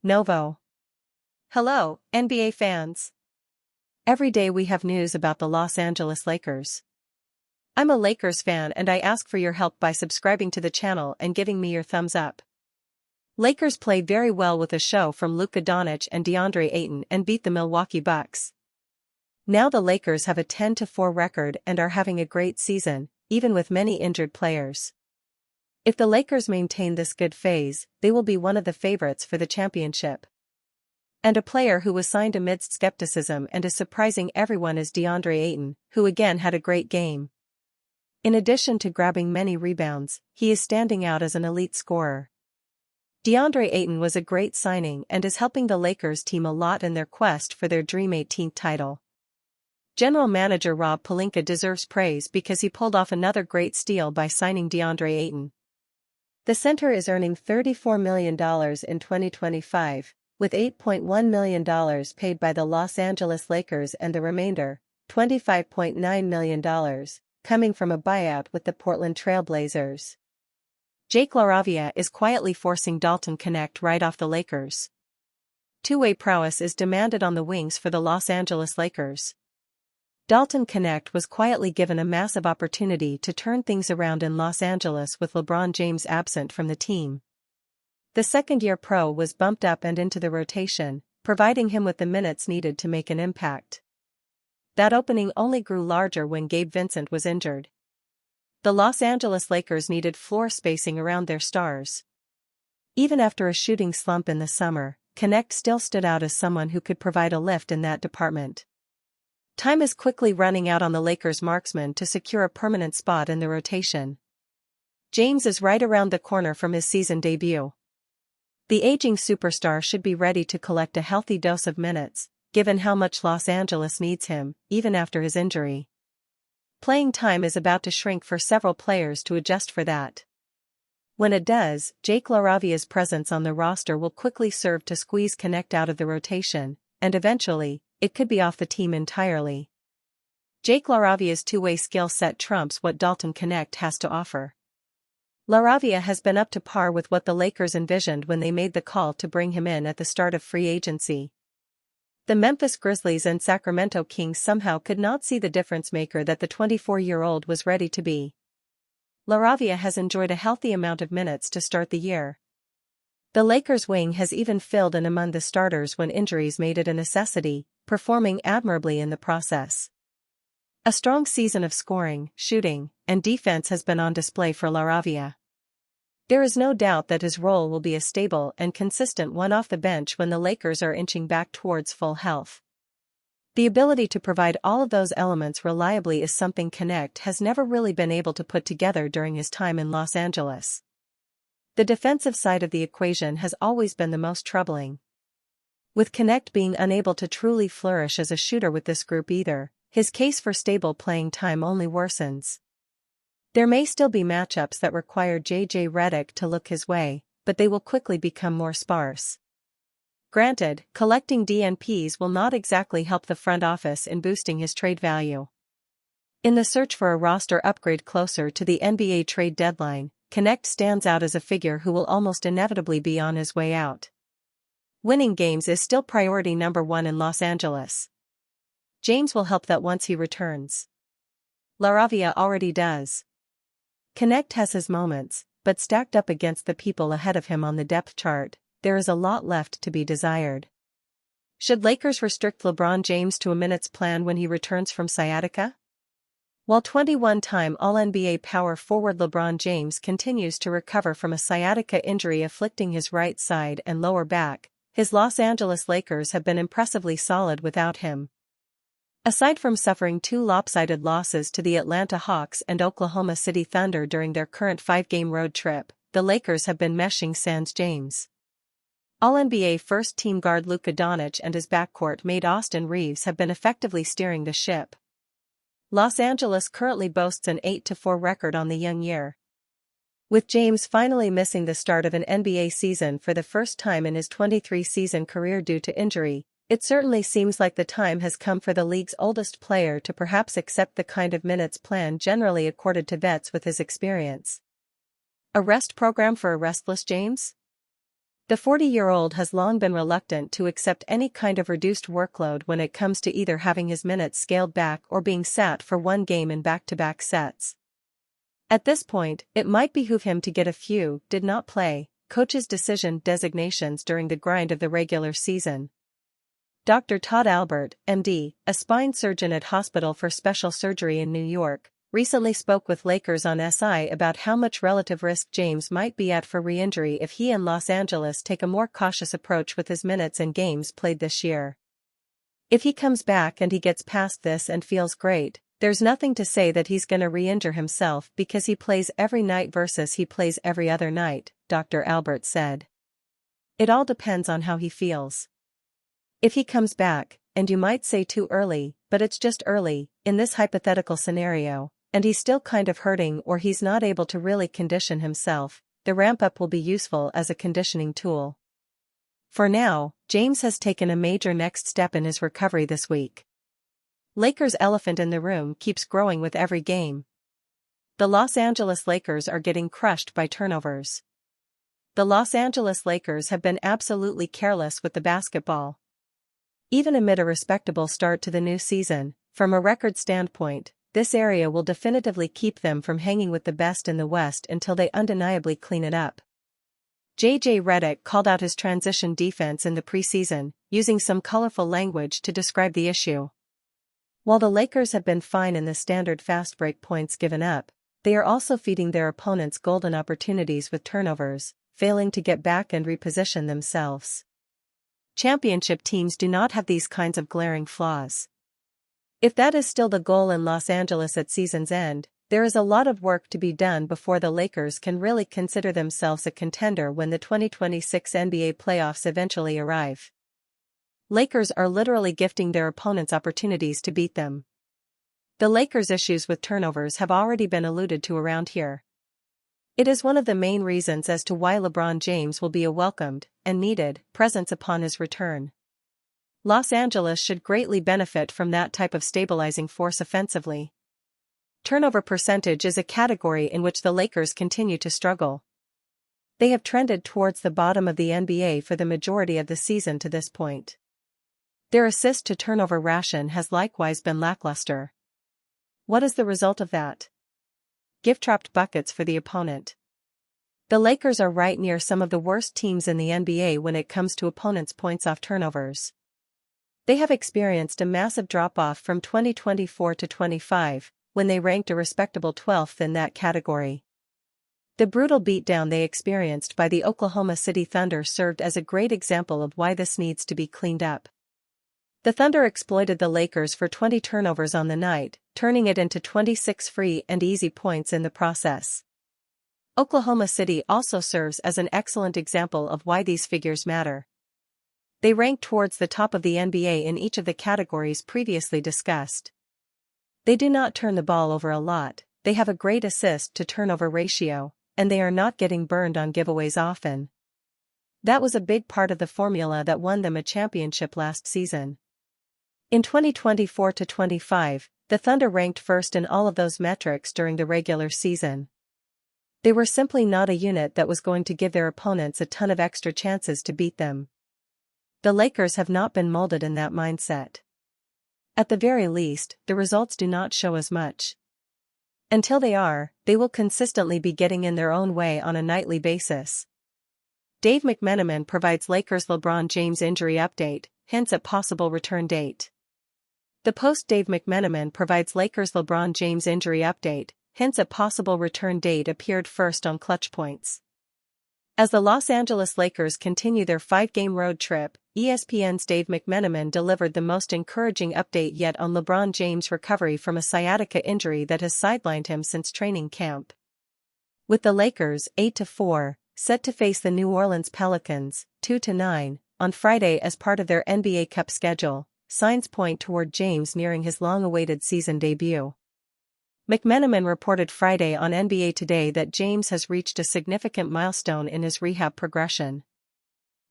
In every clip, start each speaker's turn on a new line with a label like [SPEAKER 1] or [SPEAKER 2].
[SPEAKER 1] Novo. Hello, NBA fans. Every day we have news about the Los Angeles Lakers. I'm a Lakers fan and I ask for your help by subscribing to the channel and giving me your thumbs up. Lakers played very well with a show from Luka Doncic and DeAndre Ayton and beat the Milwaukee Bucks. Now the Lakers have a 10-4 record and are having a great season, even with many injured players. If the Lakers maintain this good phase, they will be one of the favorites for the championship. And a player who was signed amidst skepticism and is surprising everyone is DeAndre Ayton, who again had a great game. In addition to grabbing many rebounds, he is standing out as an elite scorer. DeAndre Ayton was a great signing and is helping the Lakers team a lot in their quest for their Dream 18th title. General Manager Rob Pelinka deserves praise because he pulled off another great steal by signing DeAndre Ayton. The center is earning $34 million in 2025, with $8.1 million paid by the Los Angeles Lakers and the remainder, $25.9 million, coming from a buyout with the Portland Trail Blazers. Jake LaRavia is quietly forcing Dalton Knecht right off the Lakers. Two-way prowess is demanded on the wings for the Los Angeles Lakers. Dalton Knecht was quietly given a massive opportunity to turn things around in Los Angeles with LeBron James absent from the team. The second-year pro was bumped up and into the rotation, providing him with the minutes needed to make an impact. That opening only grew larger when Gabe Vincent was injured. The Los Angeles Lakers needed floor spacing around their stars. Even after a shooting slump in the summer, Knecht still stood out as someone who could provide a lift in that department. Time is quickly running out on the Lakers' marksman to secure a permanent spot in the rotation. James is right around the corner from his season debut. The aging superstar should be ready to collect a healthy dose of minutes, given how much Los Angeles needs him, even after his injury. Playing time is about to shrink for several players to adjust for that. When it does, Jake LaRavia's presence on the roster will quickly serve to squeeze Knecht out of the rotation, and eventually, it could be off the team entirely. Jake LaRavia's two-way skill set trumps what Dalton Knecht has to offer. LaRavia has been up to par with what the Lakers envisioned when they made the call to bring him in at the start of free agency. The Memphis Grizzlies and Sacramento Kings somehow could not see the difference maker that the 24-year-old was ready to be. LaRavia has enjoyed a healthy amount of minutes to start the year. The Lakers wing has even filled in among the starters when injuries made it a necessity, performing admirably in the process. A strong season of scoring, shooting, and defense has been on display for LaRavia. There is no doubt that his role will be a stable and consistent one off the bench when the Lakers are inching back towards full health. The ability to provide all of those elements reliably is something Knecht has never really been able to put together during his time in Los Angeles. The defensive side of the equation has always been the most troubling. With Knecht being unable to truly flourish as a shooter with this group either, his case for stable playing time only worsens. There may still be matchups that require J.J. Redick to look his way, but they will quickly become more sparse. Granted, collecting DNPs will not exactly help the front office in boosting his trade value. In the search for a roster upgrade closer to the NBA trade deadline, Knecht stands out as a figure who will almost inevitably be on his way out. Winning games is still priority number one in Los Angeles. James will help that once he returns. LaRavia already does. Knecht has his moments, but stacked up against the people ahead of him on the depth chart, there is a lot left to be desired. Should Lakers restrict LeBron James to a minutes plan when he returns from sciatica? While 21-time All-NBA power forward LeBron James continues to recover from a sciatica injury afflicting his right side and lower back, his Los Angeles Lakers have been impressively solid without him. Aside from suffering two lopsided losses to the Atlanta Hawks and Oklahoma City Thunder during their current 5-game road trip, the Lakers have been meshing sans James. All-NBA first-team guard Luka Doncic and his backcourt mate Austin Reeves have been effectively steering the ship. Los Angeles currently boasts an 8-4 record on the young year. With James finally missing the start of an NBA season for the first time in his 23-season career due to injury, It certainly seems like the time has come for the league's oldest player to perhaps accept the kind of minutes plan generally accorded to vets with his experience. A rest program for a restless James? The 40-year-old has long been reluctant to accept any kind of reduced workload when it comes to either having his minutes scaled back or being sat for one game in back-to-back sets. At this point, it might behoove him to get a few did not play coach's decision designations during the grind of the regular season. Dr. Todd Albert, MD, a spine surgeon at Hospital for Special Surgery in New York, recently spoke with Lakers on SI about how much relative risk James might be at for re-injury if he and Los Angeles take a more cautious approach with his minutes and games played this year. If he comes back and he gets past this and feels great, there's nothing to say that he's gonna re-injure himself because he plays every night versus he plays every other night, Dr. Albert said. It all depends on how he feels. If he comes back, and you might say too early, but it's just early, in this hypothetical scenario, and he's still kind of hurting or he's not able to really condition himself, the ramp-up will be useful as a conditioning tool. For now, James has taken a major next step in his recovery this week. Lakers' elephant in the room keeps growing with every game. The Los Angeles Lakers are getting crushed by turnovers. The Los Angeles Lakers have been absolutely careless with the basketball. Even amid a respectable start to the new season, from a record standpoint, this area will definitively keep them from hanging with the best in the West until they undeniably clean it up. J.J. Redick called out his transition defense in the preseason, using some colorful language to describe the issue. While the Lakers have been fine in the standard fast break points given up, they are also feeding their opponents golden opportunities with turnovers, failing to get back and reposition themselves. Championship teams do not have these kinds of glaring flaws. If that is still the goal in Los Angeles at season's end, there is a lot of work to be done before the Lakers can really consider themselves a contender when the 2026 NBA playoffs eventually arrive. Lakers are literally gifting their opponents opportunities to beat them. The Lakers' issues with turnovers have already been alluded to around here. It is one of the main reasons as to why LeBron James will be a welcomed, and needed, presence upon his return. Los Angeles should greatly benefit from that type of stabilizing force offensively. Turnover percentage is a category in which the Lakers continue to struggle. They have trended towards the bottom of the NBA for the majority of the season to this point. Their assist-to-turnover ration has likewise been lackluster. What is the result of that? Gift-trapped buckets for the opponent. The Lakers are right near some of the worst teams in the NBA when it comes to opponents' points off turnovers. They have experienced a massive drop-off from 2024 to 25, when they ranked a respectable 12th in that category. The brutal beatdown they experienced by the Oklahoma City Thunder served as a great example of why this needs to be cleaned up. The Thunder exploited the Lakers for 20 turnovers on the night, turning it into 26 free and easy points in the process. Oklahoma City also serves as an excellent example of why these figures matter. They rank towards the top of the NBA in each of the categories previously discussed. They do not turn the ball over a lot, they have a great assist-to-turnover ratio, and they are not getting burned on giveaways often. That was a big part of the formula that won them a championship last season. In 2024-25, the Thunder ranked first in all of those metrics during the regular season. They were simply not a unit that was going to give their opponents a ton of extra chances to beat them. The Lakers have not been molded in that mindset. At the very least, the results do not show as much. Until they are, they will consistently be getting in their own way on a nightly basis. Dave McMenamin provides Lakers LeBron James injury update, hints at possible return date. The Post Dave McMenamin provides Lakers LeBron James injury update, hints at possible return date appeared first on Clutch Points. As the Los Angeles Lakers continue their 5-game road trip, ESPN's Dave McMenamin delivered the most encouraging update yet on LeBron James' recovery from a sciatica injury that has sidelined him since training camp. With the Lakers 8-4, set to face the New Orleans Pelicans 2-9, on Friday as part of their NBA Cup schedule, signs point toward James nearing his long-awaited season debut. McMenamin reported Friday on NBA Today that James has reached a significant milestone in his rehab progression.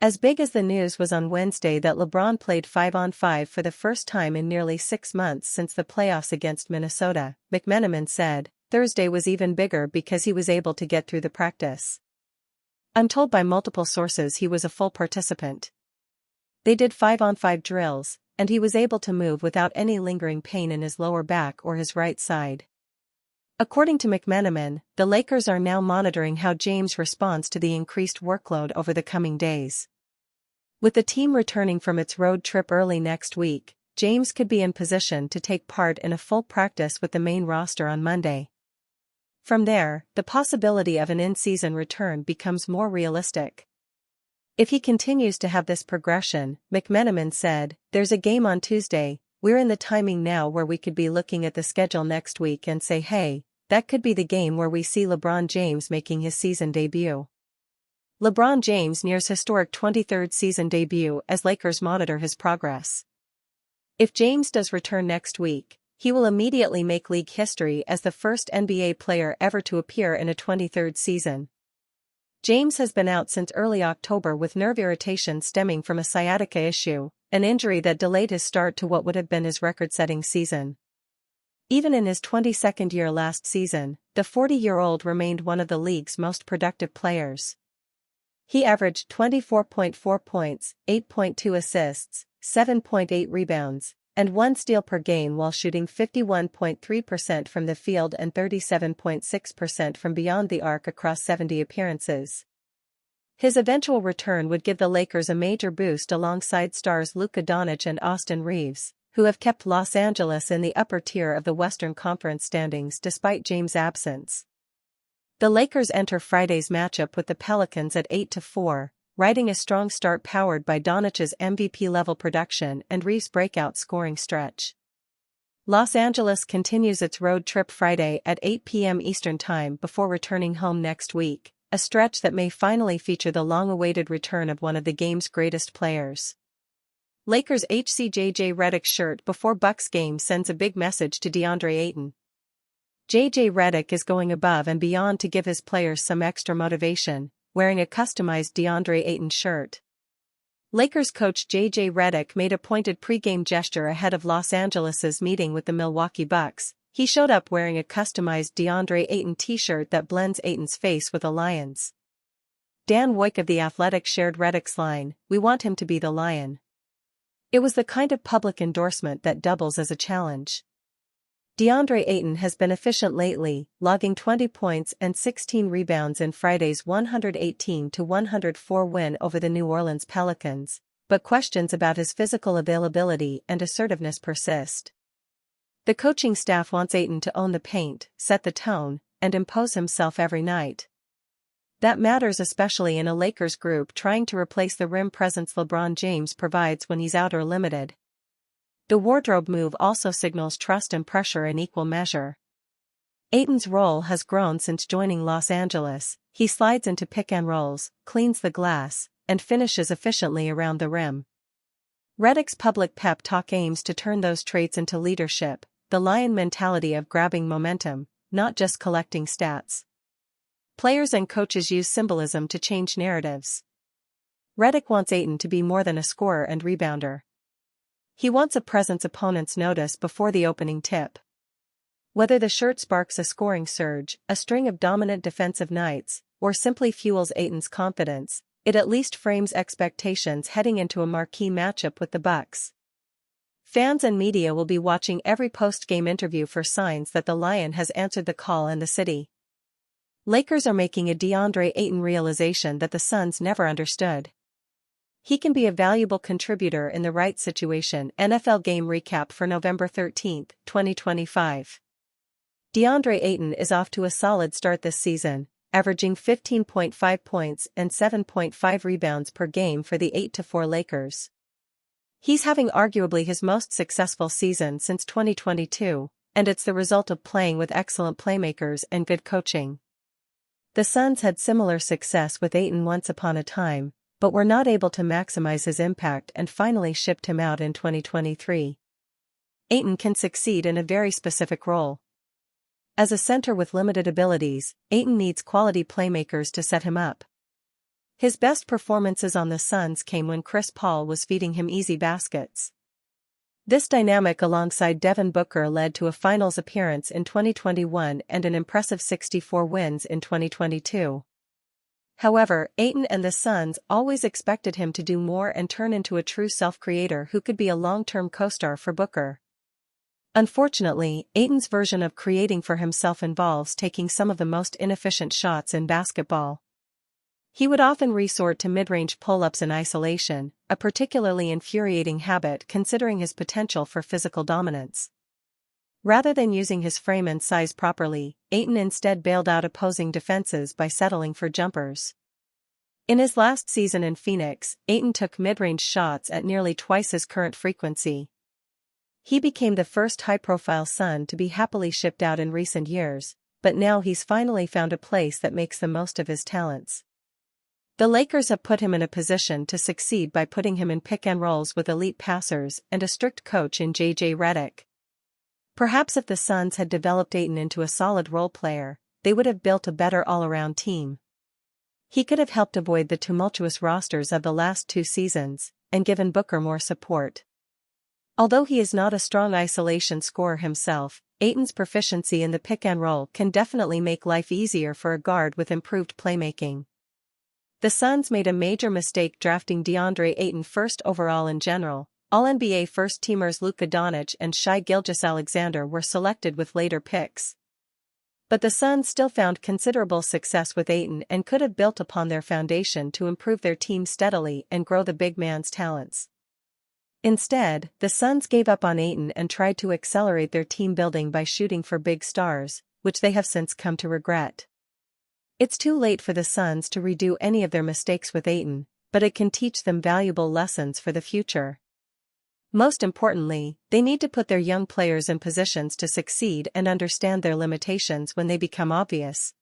[SPEAKER 1] As big as the news was on Wednesday that LeBron played 5-on-5 for the first time in nearly 6 months since the playoffs against Minnesota, McMenamin said, Thursday was even bigger because he was able to get through the practice. I'm told by multiple sources he was a full participant. They did 5-on-5 drills, and he was able to move without any lingering pain in his lower back or his right side. According to McMenamin, the Lakers are now monitoring how James responds to the increased workload over the coming days. With the team returning from its road trip early next week, James could be in position to take part in a full practice with the main roster on Monday. From there, the possibility of an in-season return becomes more realistic. If he continues to have this progression, McMenamin said, there's a game on Tuesday, we're in the timing now where we could be looking at the schedule next week and say hey, that could be the game where we see LeBron James making his season debut. LeBron James nears historic 23rd season debut as Lakers monitor his progress. If James does return next week, he will immediately make league history as the first NBA player ever to appear in a 23rd season. James has been out since early October with nerve irritation stemming from a sciatica issue, an injury that delayed his start to what would have been his record-setting season. Even in his 22nd year last season, the 40-year-old remained one of the league's most productive players. He averaged 24.4 points, 8.2 assists, 7.8 rebounds, and 1 steal per game while shooting 51.3% from the field and 37.6% from beyond the arc across 70 appearances. His eventual return would give the Lakers a major boost alongside stars Luka Doncic and Austin Reeves, who have kept Los Angeles in the upper tier of the Western Conference standings despite James' absence. The Lakers enter Friday's matchup with the Pelicans at 8-4, riding a strong start powered by Doncic's MVP-level production and Reeves' breakout scoring stretch. Los Angeles continues its road trip Friday at 8 p.m. Eastern Time before returning home next week, a stretch that may finally feature the long-awaited return of one of the game's greatest players. Lakers HC JJ Redick's shirt before Bucks game sends a big message to DeAndre Ayton. JJ Redick is going above and beyond to give his players some extra motivation, wearing a customized DeAndre Ayton shirt. Lakers coach JJ Redick made a pointed pregame gesture ahead of Los Angeles's meeting with the Milwaukee Bucks. He showed up wearing a customized DeAndre Ayton t-shirt that blends Ayton's face with a lion's. Dan Woik of The Athletic shared Redick's line, "We want him to be the lion." It was the kind of public endorsement that doubles as a challenge. DeAndre Ayton has been efficient lately, logging 20 points and 16 rebounds in Friday's 118-104 win over the New Orleans Pelicans, but questions about his physical availability and assertiveness persist. The coaching staff wants Ayton to own the paint, set the tone, and impose himself every night. That matters especially in a Lakers group trying to replace the rim presence LeBron James provides when he's out or limited. The wardrobe move also signals trust and pressure in equal measure. Ayton's role has grown since joining Los Angeles. He slides into pick-and-rolls, cleans the glass, and finishes efficiently around the rim. Redick's public pep talk aims to turn those traits into leadership, the lion mentality of grabbing momentum, not just collecting stats. Players and coaches use symbolism to change narratives. Redick wants Ayton to be more than a scorer and rebounder. He wants a presence opponents notice before the opening tip. Whether the shirt sparks a scoring surge, a string of dominant defensive nights, or simply fuels Ayton's confidence, it at least frames expectations heading into a marquee matchup with the Bucks. Fans and media will be watching every post-game interview for signs that the Lion has answered the call in the city. Lakers are making a DeAndre Ayton realization that the Suns never understood. He can be a valuable contributor in the right situation. NFL Game Recap for November 13, 2025. DeAndre Ayton is off to a solid start this season, averaging 15.5 points and 7.5 rebounds per game for the 8-4 Lakers. He's having arguably his most successful season since 2022, and it's the result of playing with excellent playmakers and good coaching. The Suns had similar success with Ayton once upon a time, but were not able to maximize his impact and finally shipped him out in 2023. Ayton can succeed in a very specific role. As a center with limited abilities, Ayton needs quality playmakers to set him up. His best performances on the Suns came when Chris Paul was feeding him easy baskets. This dynamic alongside Devin Booker led to a finals appearance in 2021 and an impressive 64 wins in 2022. However, Ayton and the Suns always expected him to do more and turn into a true self-creator who could be a long-term co-star for Booker. Unfortunately, Ayton's version of creating for himself involves taking some of the most inefficient shots in basketball. He would often resort to mid-range pull-ups in isolation, a particularly infuriating habit considering his potential for physical dominance. Rather than using his frame and size properly, Ayton instead bailed out opposing defenses by settling for jumpers. In his last season in Phoenix, Ayton took mid-range shots at nearly twice his current frequency. He became the first high-profile Sun to be happily shipped out in recent years, but now he's finally found a place that makes the most of his talents. The Lakers have put him in a position to succeed by putting him in pick-and-rolls with elite passers and a strict coach in J.J. Redick. Perhaps if the Suns had developed Ayton into a solid role player, they would have built a better all-around team. He could have helped avoid the tumultuous rosters of the last 2 seasons, and given Booker more support. Although he is not a strong isolation scorer himself, Ayton's proficiency in the pick-and-roll can definitely make life easier for a guard with improved playmaking. The Suns made a major mistake drafting DeAndre Ayton first overall in general. All-NBA first-teamers Luka Doncic and Shai Gilgeous-Alexander were selected with later picks. But the Suns still found considerable success with Ayton and could have built upon their foundation to improve their team steadily and grow the big man's talents. Instead, the Suns gave up on Ayton and tried to accelerate their team building by shooting for big stars, which they have since come to regret. It's too late for the Suns to redo any of their mistakes with Ayton, but it can teach them valuable lessons for the future. Most importantly, they need to put their young players in positions to succeed and understand their limitations when they become obvious.